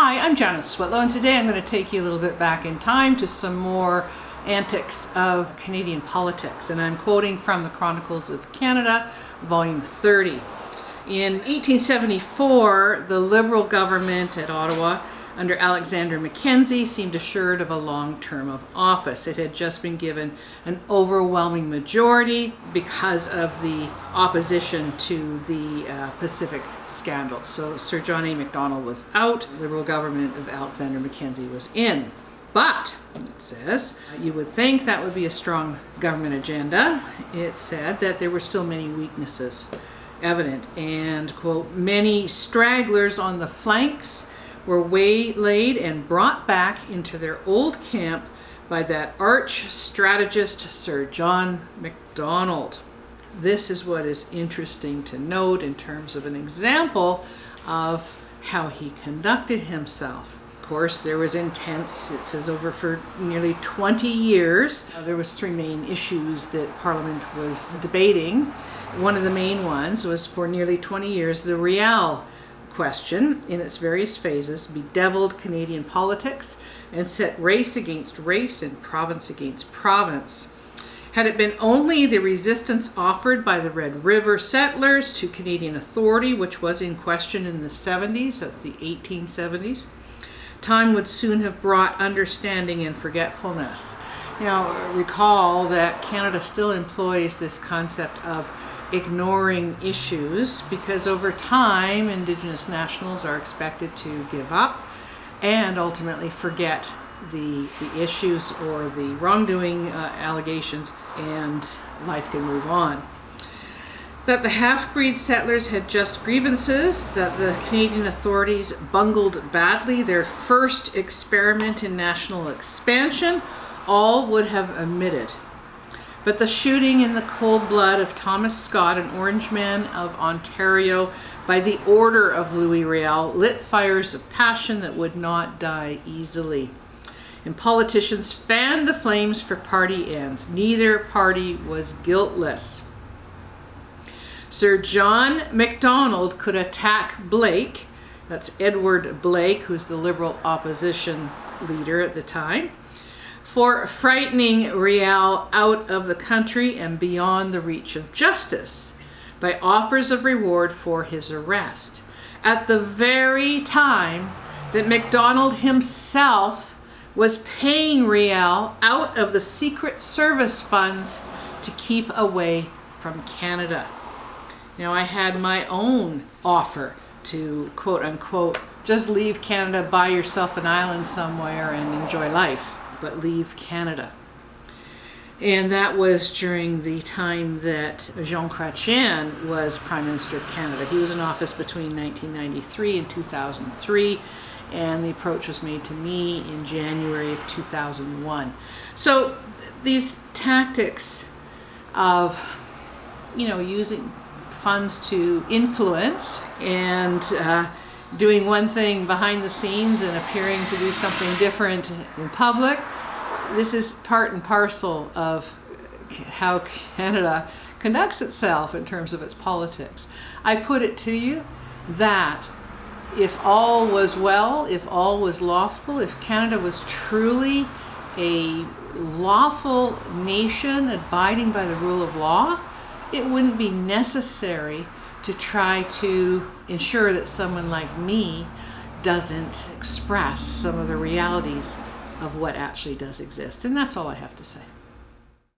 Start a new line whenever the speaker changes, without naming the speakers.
Hi, I'm Janice Switlo, and today I'm going to take you a little bit back in time to some more antics of Canadian politics, and I'm quoting from the Chronicles of Canada, volume 30. In 1874, the Liberal government at Ottawa under Alexander Mackenzie seemed assured of a long term of office. It had just been given an overwhelming majority because of the opposition to the Pacific scandal. So Sir John A. Macdonald was out, the Liberal government of Alexander Mackenzie was in. But, it says, you would think that would be a strong government agenda. It said that there were still many weaknesses evident, and, quote, many stragglers on the flanks were waylaid and brought back into their old camp by that arch strategist Sir John Macdonald. This is what is interesting to note in terms of an example of how he conducted himself. Of course, there was intense, it says, over for nearly 20 years. There was three main issues that Parliament was debating. One of the main ones was, for nearly 20 years, the Riel question in its various phases bedeviled Canadian politics and set race against race and province against province. Had it been only the resistance offered by the Red River settlers to Canadian authority, which was in question in the 70s, that's the 1870s, time would soon have brought understanding and forgetfulness. Now, recall that Canada still employs this concept of ignoring issues because over time Indigenous nationals are expected to give up and ultimately forget the issues or the wrongdoing allegations, and life can move on. That the half-breed settlers had just grievances, that the Canadian authorities bungled badly their first experiment in national expansion, all would have admitted. But the shooting in the cold blood of Thomas Scott, an Orangeman of Ontario, by the order of Louis Riel, lit fires of passion that would not die easily. And politicians fanned the flames for party ends. Neither party was guiltless. Sir John Macdonald could attack Blake, that's Edward Blake, who's the Liberal opposition leader at the time, for frightening Riel out of the country and beyond the reach of justice by offers of reward for his arrest, at the very time that Macdonald himself was paying Riel out of the Secret Service funds to keep away from Canada. Now, I had my own offer to, quote unquote, just leave Canada, buy yourself an island somewhere and enjoy life, but leave Canada. And that was during the time that Jean Chrétien was Prime Minister of Canada. He was in office between 1993 and 2003, and the approach was made to me in January of 2001. So these tactics of, using funds to influence and doing one thing behind the scenes and appearing to do something different in public, this is part and parcel of how Canada conducts itself in terms of its politics. I put it to you that if all was well, if all was lawful, if Canada was truly a lawful nation abiding by the rule of law, it wouldn't be necessary to try to ensure that someone like me doesn't express some of the realities of what actually does exist. And that's all I have to say.